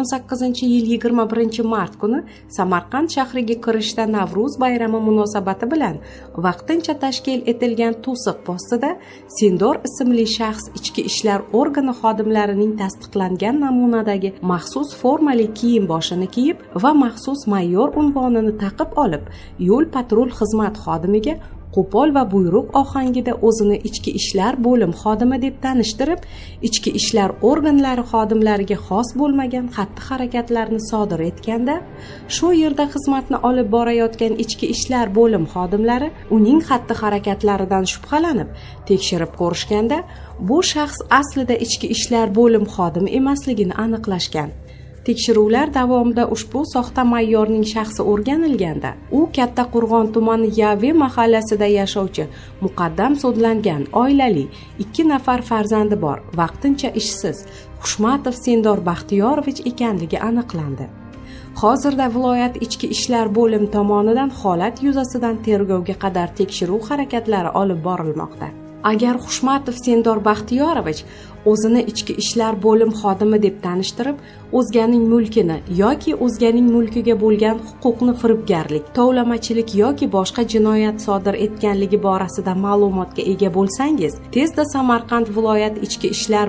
2018-yil 21-mart kuni Samarqand shahriga kirishda Navro'z bayrami munosabati bilan vaqtincha tashkil etilgan to'siq postida Sindor ismli shaxs ichki ishlar organi xodimlarining tasdiqlangan namunadagi maxsus formali kiyim boshini kiyib va maxsus mayor unvonini taqib olib, yo'l patrul xizmat xodimiga qo'pol va buyruq ohangida o'zini ichki ishlar bo'lim xodimi deb tanishtirib, ichki ishlar organlari xodimlariga xos bo'lmagan xatti-harakatlarni sodir etganda, shu yerda xizmatni olib borayotgan ichki ishlar bo'lim xodimlari uning xatti-harakatlaridan shubhalanib, tekshirib ko'rishganda, bu shaxs aslida ichki ishlar bo'lim xodimi emasligini aniqlashgan. Tekshiruvlar davomida ushbu soxta mayorning shaxsi o'rganilganda, u Kattaqo'rg'on tumani Yavi mahallasida yashovchi muqaddam sudlangan oilali 2 nafar farzandi bor, vaqtincha ishsiz Xushmatov Sindor Baxtiyorovich ekanligi aniqlandi. Hozirda viloyat ichki ishlar bo'lim tomonidan holat yuzasidan tergovga qadar tekshiruv harakatlari olib borilmoqda. Agar Xushmatov Sindor Baxtiyorovich o'zini ichki ishlar bo'lim xodimi deb tanishtirib, o'zganing mulkini yoki o'zganing mulkiga bo'lgan huquqni firibgarlik, tovlamachilik yoki boshqa jinoyat sodir etganligi borasida ma'lumotga ega bo'lsangiz, tezda Samarqand viloyat ichki ishlar